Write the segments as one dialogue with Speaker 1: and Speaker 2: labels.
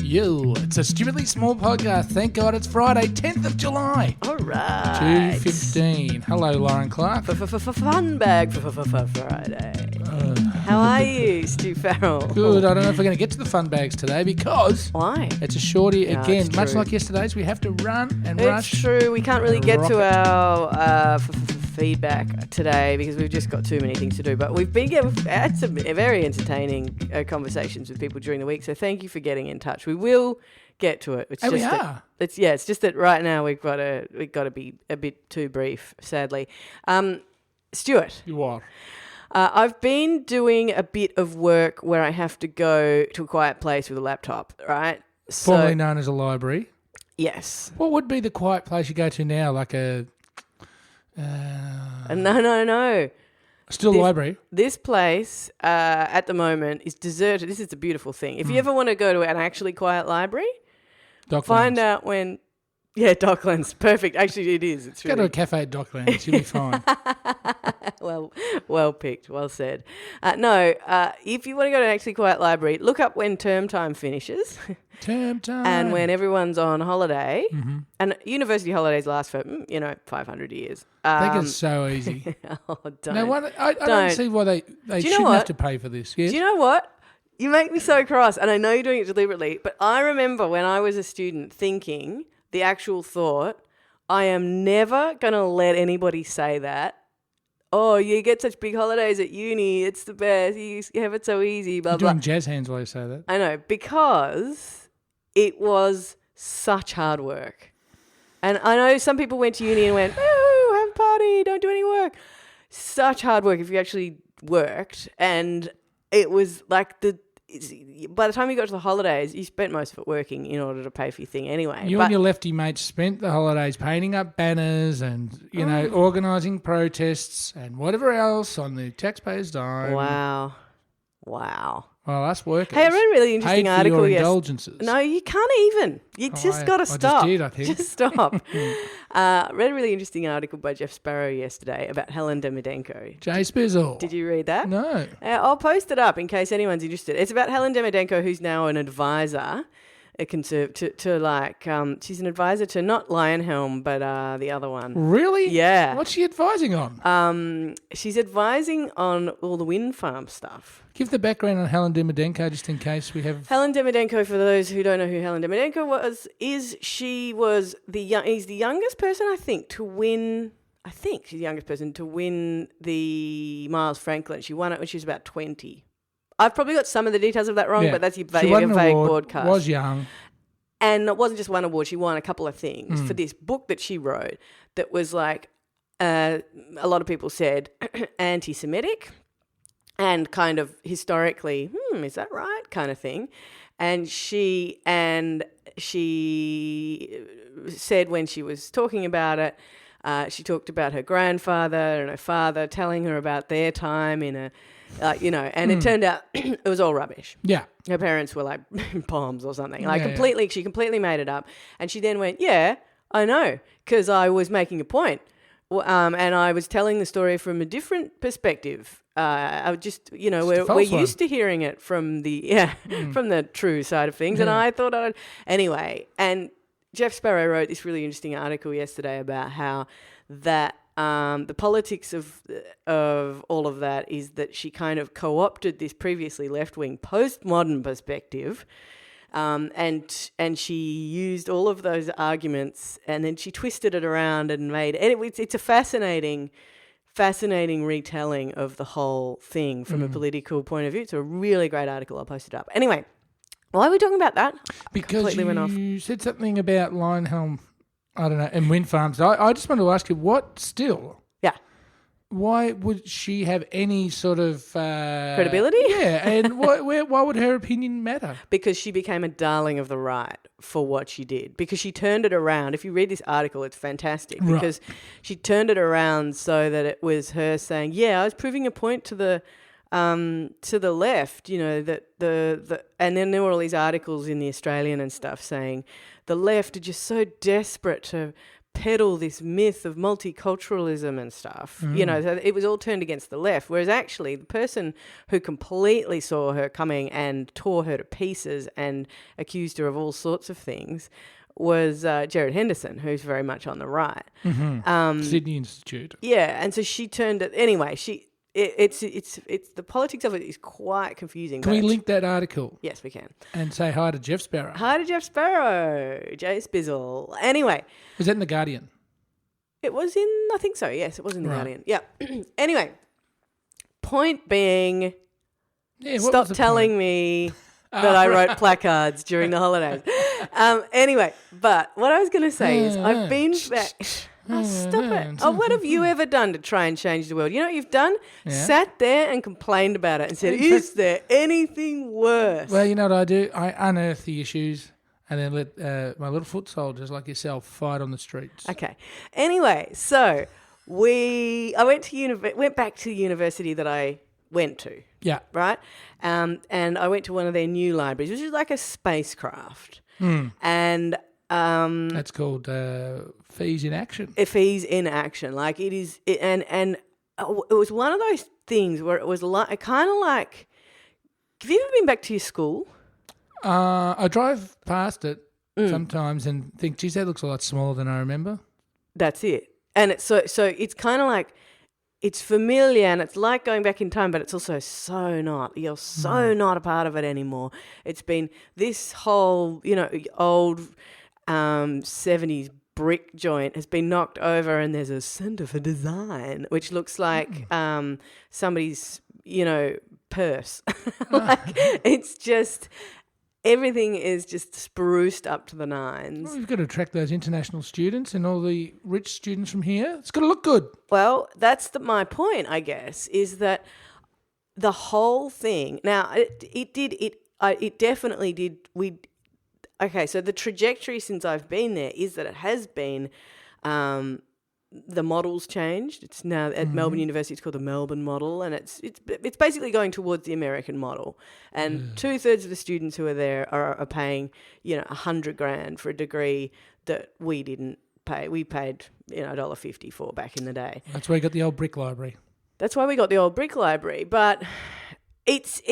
Speaker 1: Yo, it's a stupidly small podcast. Thank God it's Friday, 10th of July.
Speaker 2: All right.
Speaker 1: 2:15. Hello, Lauren Clark.
Speaker 2: FUNBAG for Friday. How are you, Stu Farrell?
Speaker 1: Good. I don't know if we're going to get to the fun bags today because
Speaker 2: Why?
Speaker 1: it's a shorty
Speaker 2: No,
Speaker 1: again.
Speaker 2: it's
Speaker 1: Much
Speaker 2: true.
Speaker 1: like yesterday's, we have to run and rush.
Speaker 2: It's true. We can't really
Speaker 1: and
Speaker 2: get to
Speaker 1: rocket.
Speaker 2: our feedback today because we've just got too many things to do. But we've had some very entertaining conversations with people during the week. So thank you for getting in touch. We will get to it. It's
Speaker 1: And
Speaker 2: just
Speaker 1: we
Speaker 2: that-
Speaker 1: are.
Speaker 2: It's just that right now we've got to be a bit too brief, sadly. Stuart.
Speaker 1: You are.
Speaker 2: I've been doing a bit of work where I have to go to a quiet place with a laptop, right?
Speaker 1: Formerly known as a library.
Speaker 2: Yes.
Speaker 1: What would be the quiet place you go to now? Like a...
Speaker 2: No.
Speaker 1: Still library?
Speaker 2: This place at the moment is deserted. This is the beautiful thing. If you ever want to go to an actually quiet library, find out when... Yeah, Docklands. Perfect. Actually, it is. It's
Speaker 1: Go to a cafe at Docklands. You'll be fine.
Speaker 2: Well picked. Well said. If you want to go to an actually quiet library, look up when term time finishes.
Speaker 1: Term time.
Speaker 2: And when everyone's on holiday,
Speaker 1: Mm-hmm.
Speaker 2: and university holidays last for, 500 years.
Speaker 1: I think it's so easy.
Speaker 2: Don't.
Speaker 1: No, I don't see why they
Speaker 2: Do you know
Speaker 1: shouldn't
Speaker 2: what?
Speaker 1: have to pay for this. Yes?
Speaker 2: Do you know what? You make me so cross, and I know you're doing it deliberately, but I remember when I was a student thinking the actual thought, I am never going to let anybody say that. Oh, you get such big holidays at uni. It's the best. You have it so easy, blah,
Speaker 1: You're
Speaker 2: blah.
Speaker 1: doing jazz hands while you say that.
Speaker 2: I know, because it was such hard work. And I know some people went to uni and went, woo, have a party, don't do any work. Such hard work if you actually worked. And it was like by the time you got to the holidays, you spent most of it working in order to pay for your thing anyway.
Speaker 1: You and your lefty mates spent the holidays painting up banners and, organising protests and whatever else on the taxpayers' dime.
Speaker 2: Wow.
Speaker 1: Well, us workers
Speaker 2: Hey, I read a really interesting
Speaker 1: paid for
Speaker 2: article
Speaker 1: your
Speaker 2: yesterday.
Speaker 1: indulgences.
Speaker 2: No, you can't even. You just got to
Speaker 1: I
Speaker 2: stop.
Speaker 1: just did, I think.
Speaker 2: Just stop. Read a really interesting article by Jeff Sparrow yesterday about Helen Demidenko.
Speaker 1: Jay Spizzle.
Speaker 2: Did you read that?
Speaker 1: No.
Speaker 2: I'll post it up in case anyone's interested. It's about Helen Demidenko, who's now an advisor, she's an advisor to not Lionhelm, but the other one.
Speaker 1: Really?
Speaker 2: Yeah.
Speaker 1: What's she advising on?
Speaker 2: She's advising on all the wind farm stuff.
Speaker 1: Give the background on Helen Demidenko just in case we have...
Speaker 2: Helen Demidenko, for those who don't know who Helen Demidenko was, he's the youngest person, I think, to win... I think she's the youngest person to win the Miles Franklin. She won it when she was about 20. I've probably got some of the details of that wrong, but that's your
Speaker 1: She won an
Speaker 2: vague
Speaker 1: award,
Speaker 2: broadcast.
Speaker 1: was young.
Speaker 2: And it wasn't just one award. She won a couple of things for this book that she wrote that was like, a lot of people said, anti-Semitic and kind of historically, is that right, kind of thing. And she said when she was talking about it, she talked about her grandfather and her father telling her about their time in a, and it turned out it was all rubbish.
Speaker 1: Yeah.
Speaker 2: Her parents were like bombs or something. She completely made it up. And she then went, yeah, I know, because I was making a point. And I was telling the story from a different perspective. I would just, we're used to hearing it from from the true side of things. And I thought anyway. And Jeff Sparrow wrote this really interesting article yesterday about how that the politics of all of that is that she kind of co-opted this previously left-wing postmodern perspective, and she used all of those arguments and then she twisted it around and made it's a fascinating retelling of the whole thing from a political point of view. It's a really great article. I'll post it up. Anyway, why are we talking about that?
Speaker 1: Because you said something about Lionhelm, I don't know, and wind farms. I just wanted to ask you,
Speaker 2: Yeah.
Speaker 1: why would she have any sort of...
Speaker 2: credibility?
Speaker 1: Yeah, and why would her opinion matter?
Speaker 2: Because she became a darling of the right for what she did. Because she turned it around. If you read this article, it's fantastic. Because she turned it around so that it was her saying, I was proving a point to the left, that and then there were all these articles in the Australian and stuff saying the left are just so desperate to peddle this myth of multiculturalism and stuff. You know, so it was all turned against the left, whereas actually the person who completely saw her coming and tore her to pieces and accused her of all sorts of things was Jared Henderson, who's very much on the right.
Speaker 1: Sydney Institute.
Speaker 2: Yeah, and so she turned it anyway. It's the politics of it is quite confusing.
Speaker 1: Can we link that article?
Speaker 2: Yes, we can.
Speaker 1: And say hi to Jeff Sparrow.
Speaker 2: Hi to Jeff Sparrow, Jay Spizzle. Anyway.
Speaker 1: Was that in The Guardian?
Speaker 2: It was I think so, yes, it was in The Guardian. Yeah. Anyway, point being, stop telling me that I wrote placards during the holidays. Anyway, but what I was going to say is I've been back... Oh, stop it. Oh, what have you ever done to try and change the world? You know what you've done?
Speaker 1: Yeah.
Speaker 2: Sat there and complained about it and said, is there anything worse?
Speaker 1: Well, you know what I do? I unearth the issues and then let my little foot soldiers like yourself fight on the streets.
Speaker 2: Okay. Anyway, so I went back to the university that I went to.
Speaker 1: Yeah.
Speaker 2: Right? And I went to one of their new libraries, which is like a spacecraft. And...
Speaker 1: that's called Fees in Action.
Speaker 2: Fees in Action. Like it is, and it was one of those things where it was like, kind of like, have you ever been back to your school?
Speaker 1: I drive past it sometimes and think, geez, that looks a lot smaller than I remember.
Speaker 2: That's it. And it's so it's kind of like, it's familiar and it's like going back in time, but it's also so not. You're so not a part of it anymore. It's been this whole, old 70s brick joint has been knocked over and there's a centre for design, which looks like somebody's, purse. Like it's just... Everything is just spruced up to the nines.
Speaker 1: Well, you've got to attract those international students and all the rich students from here. It's got to look good.
Speaker 2: Well, that's my point, I guess, is that the whole thing. Now, it definitely did. Okay, so the trajectory since I've been there is that it has been. The model's changed. It's now at Melbourne University. It's called the Melbourne model, and it's basically going towards the American model. And 2/3 of the students who are there are paying $100,000 for a degree that we didn't pay. We paid $1.50 for back in the day.
Speaker 1: That's why you got the old brick library.
Speaker 2: That's why we got the old brick library, but. It's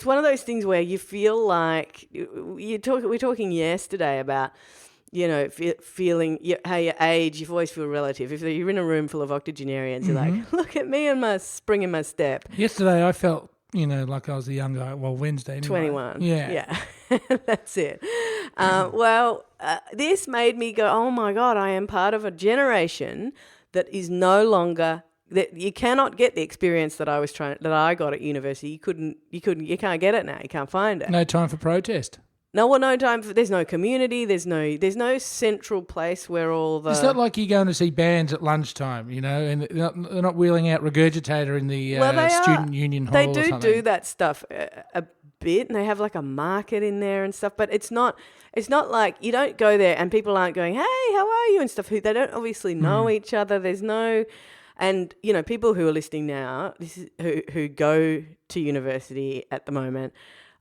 Speaker 2: one of those things where you feel like we're talking yesterday about. Feeling how you age, you always feel relative. If you're in a room full of octogenarians, you're like, look at me and my spring in my step.
Speaker 1: Yesterday I felt, like I was the young guy. Well, Wednesday anyway.
Speaker 2: 21.
Speaker 1: Yeah.
Speaker 2: That's it. This made me go, oh my God, I am part of a generation that is no longer... That you cannot get the experience that I got at university. You can't get it now. You can't find it.
Speaker 1: No time for protest.
Speaker 2: No time for. There's no community. There's no central place where all the.
Speaker 1: It's not like you're going to see bands at lunchtime, and they're not wheeling out Regurgitator in the student union hall.
Speaker 2: They
Speaker 1: or
Speaker 2: do
Speaker 1: something.
Speaker 2: do that stuff a bit, and they have like a market in there and stuff. But it's not. It's not like you don't go there and people aren't going, "Hey, how are you?" and stuff. They don't obviously know each other. There's no. And, people who are listening now, who go to university at the moment,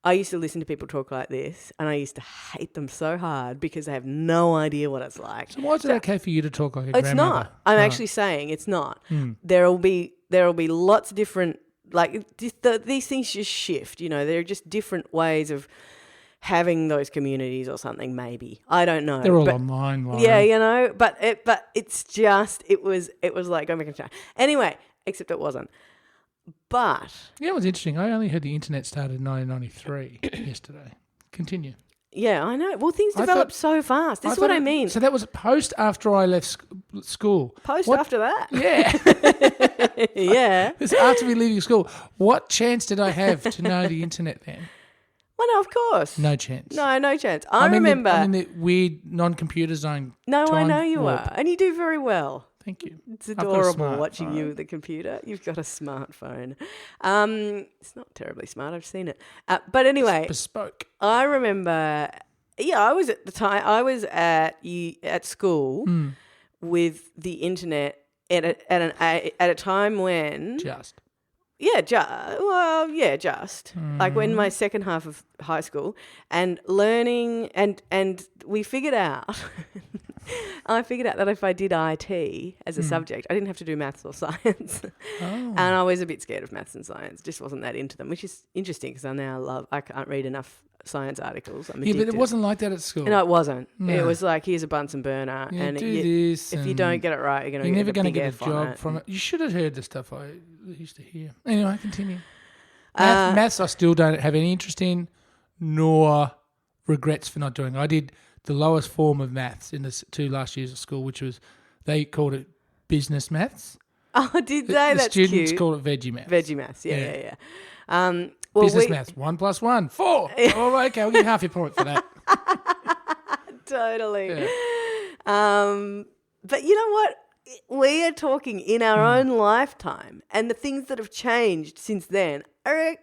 Speaker 2: I used to listen to people talk like this and I used to hate them so hard because they have no idea what it's like.
Speaker 1: So why is it okay for you to talk like a grandmother?
Speaker 2: It's not. I'm actually saying it's not. There will be lots of different, these things just shift, there are just different ways of having those communities or something, maybe. I don't know.
Speaker 1: They're all online, Lauren.
Speaker 2: Yeah, but it's just, it was like going back in time. Anyway, except it wasn't. But...
Speaker 1: Yeah, it was interesting. I only heard the internet started in 1993 yesterday. Continue.
Speaker 2: Yeah, I know. Well, things develop so fast. This is what I mean.
Speaker 1: So that was post after I left school.
Speaker 2: After that?
Speaker 1: Yeah.
Speaker 2: Yeah.
Speaker 1: This after me leaving school. What chance did I have to know the internet then?
Speaker 2: Well, no, of course.
Speaker 1: No chance.
Speaker 2: No chance. I remember...
Speaker 1: I'm in the weird non-computer zone.
Speaker 2: No, I know you are. And you do very well.
Speaker 1: Thank you.
Speaker 2: It's adorable watching you with the computer. You've got a smartphone. It's not terribly smart. I've seen it. But anyway...
Speaker 1: It's bespoke.
Speaker 2: I remember... Yeah, I was at school with the internet at a time when...
Speaker 1: Just.
Speaker 2: Like when my second half of high school and learning and we figured out I figured out that if I did IT as a subject, I didn't have to do maths or science. And I was a bit scared of maths and science, just wasn't that into them, which is interesting because I can't read enough science articles. I'm addicted.
Speaker 1: Yeah, but it wasn't like that at school.
Speaker 2: No, it wasn't.
Speaker 1: No.
Speaker 2: It was like, here's a Bunsen burner.
Speaker 1: Yeah,
Speaker 2: and
Speaker 1: this
Speaker 2: if you don't get it right, you're
Speaker 1: never going to
Speaker 2: get
Speaker 1: get a job from it. You should have heard the stuff I used to hear. Anyway, continue. Maths I still don't have any interest in, nor regrets for not doing. I did the lowest form of maths in the 2 last years of school, which was, they called it business maths.
Speaker 2: Oh, did they? That's
Speaker 1: cute. The students
Speaker 2: cute.
Speaker 1: called it veggie maths.
Speaker 2: Veggie maths, yeah.
Speaker 1: Business maths, 1 + 1, 4. Oh, okay, we'll give half your point for that.
Speaker 2: Totally.
Speaker 1: Yeah.
Speaker 2: But you know what? We are talking in our own lifetime, and the things that have changed since then are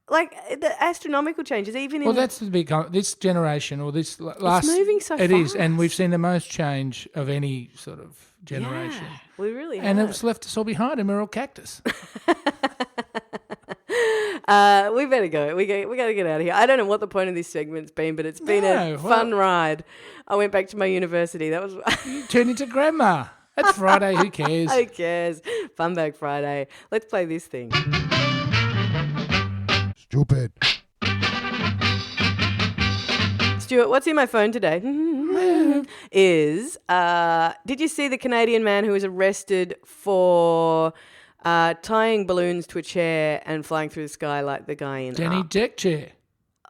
Speaker 2: like the astronomical changes.
Speaker 1: Well, that's the big. This generation or this last.
Speaker 2: It's moving so
Speaker 1: It
Speaker 2: fast.
Speaker 1: is, and we've seen the most change of any sort of generation.
Speaker 2: Yeah, we really have.
Speaker 1: And it's left us all behind, and we're all cactus.
Speaker 2: We better go. We got to get out of here. I don't know what the point of this segment's been, but it's been a fun ride. I went back to my university. That was
Speaker 1: You turned into grandma. It's Friday. Who cares?
Speaker 2: Who cares? FUNBAG Friday. Let's play this thing.
Speaker 3: Stupid.
Speaker 2: Stuart, what's in my phone today? Did you see the Canadian man who was arrested for tying balloons to a chair and flying through the sky like the guy in
Speaker 1: Danny
Speaker 2: Up?
Speaker 1: Deck chair.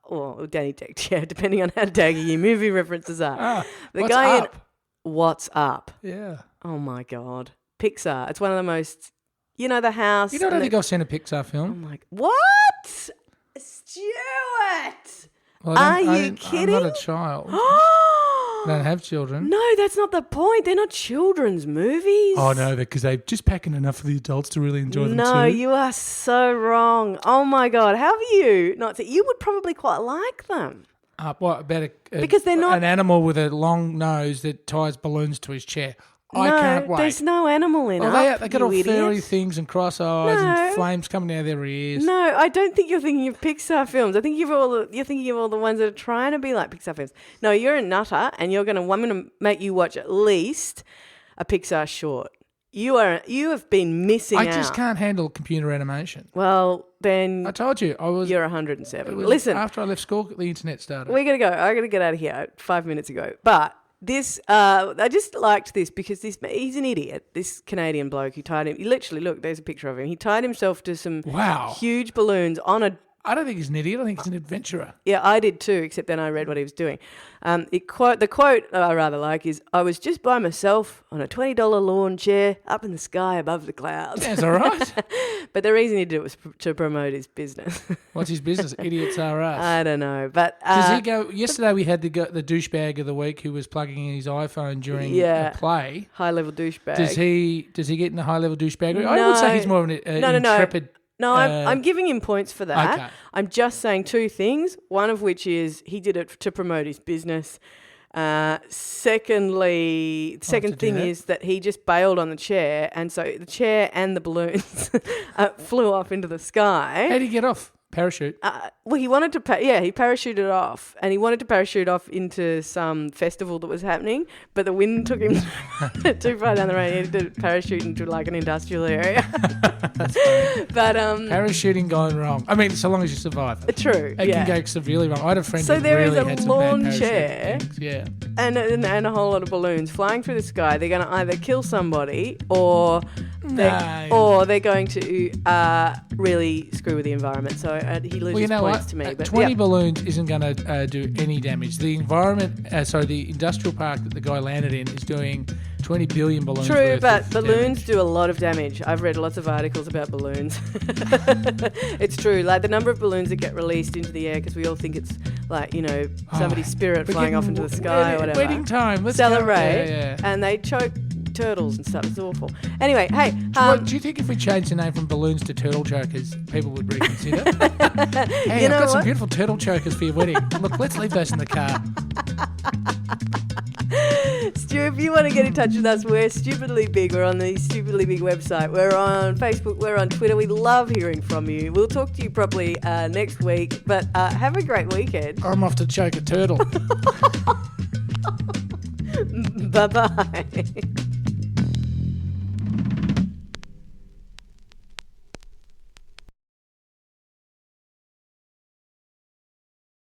Speaker 2: Or Danny Deck chair, depending on how daggy your movie references are. The
Speaker 1: What's
Speaker 2: guy
Speaker 1: up?
Speaker 2: in What's Up?
Speaker 1: Yeah.
Speaker 2: Oh my God. Pixar. It's one of the most, the house.
Speaker 1: You know, I don't think I've seen a Pixar film.
Speaker 2: What? Stuart! Are you kidding?
Speaker 1: I'm not a child. I don't have children.
Speaker 2: No, that's not the point. They're not children's movies.
Speaker 1: Oh, no, because they're just packing enough for the adults to really enjoy them too.
Speaker 2: No, you are so wrong. Oh, my God. How have you not seen? You would probably quite like them.
Speaker 1: What about
Speaker 2: Because they're not
Speaker 1: an animal with a long nose that ties balloons to his chair? I can't wait.
Speaker 2: There's no animal in it.
Speaker 1: They got all furry things and cross eyes and flames coming out of their ears.
Speaker 2: No, I don't think you're thinking of Pixar films. I think you're thinking of all the ones that are trying to be like Pixar films. No, you're a nutter, and I'm going to make you watch at least a Pixar short. You have been missing out.
Speaker 1: I just can't handle computer animation.
Speaker 2: Well, then
Speaker 1: I told you
Speaker 2: you're 107.
Speaker 1: Listen, after I left school, the internet started.
Speaker 2: We're gonna go. I got to get out of here 5 minutes ago, but. This, I just liked this because he's an idiot, this Canadian bloke who tied him. You literally, look, there's a picture of him. He tied himself to some huge balloons on a...
Speaker 1: I don't think he's an idiot. I think he's an adventurer.
Speaker 2: Yeah, I did too, except then I read what he was doing. The quote I rather like is, I was just by myself on a $20 lawn chair up in the sky above the clouds.
Speaker 1: That's all right.
Speaker 2: But the reason he did it was to promote his business.
Speaker 1: What's his business? Idiots are us.
Speaker 2: I don't know. But
Speaker 1: does he go? Yesterday we had the douchebag of the week who was plugging in his iPhone during a play.
Speaker 2: High-level douchebag.
Speaker 1: Does he get in the high-level douchebag? No, I would say he's more of an intrepid...
Speaker 2: No, I'm giving him points for that.
Speaker 1: Okay.
Speaker 2: I'm just saying two things, one of which is he did it to promote his business. Second thing is that he just bailed on the chair, and so the chair and the balloons flew off into the sky.
Speaker 1: How did he get off? Parachute?
Speaker 2: Well, he wanted to, he parachuted off, and he wanted to parachute off into some festival that was happening, but the wind took him too far down the road. He had to parachute into like an industrial area.
Speaker 1: That's funny.
Speaker 2: But
Speaker 1: parachuting going wrong. I mean, so long as you survive it.
Speaker 2: True.
Speaker 1: It can go severely wrong. I had a friend who
Speaker 2: there
Speaker 1: really
Speaker 2: is
Speaker 1: had
Speaker 2: a
Speaker 1: some
Speaker 2: lawn
Speaker 1: bad
Speaker 2: chair
Speaker 1: things. Yeah.
Speaker 2: and a whole lot of balloons flying through the sky. They're going to either kill somebody or they're going to really screw with the environment. So he loses points to me. But
Speaker 1: 20 balloons isn't going to do any damage. The the industrial park that the guy landed in is doing 20 billion balloons.
Speaker 2: True, but
Speaker 1: damage.
Speaker 2: balloons do a lot of damage. I've read lots of articles about balloons. It's true. Like the number of balloons that get released into the air because we all think it's like, somebody's spirit flying off into the sky or whatever.
Speaker 1: Wedding time. Let's
Speaker 2: celebrate.
Speaker 1: Yeah.
Speaker 2: And they choke turtles and stuff. It's awful. Anyway, hey.
Speaker 1: Do you think if we changed the name from balloons to turtle chokers, people would reconsider? Hey, I've got some beautiful turtle chokers for your wedding. Look, let's leave those in the car.
Speaker 2: Stu, if you want to get in touch with us, we're Stupidly Big. We're on the Stupidly Big website. We're on Facebook. We're on Twitter. We love hearing from you. We'll talk to you probably next week. But have a great weekend.
Speaker 1: I'm off to choke a turtle.
Speaker 2: Bye-bye.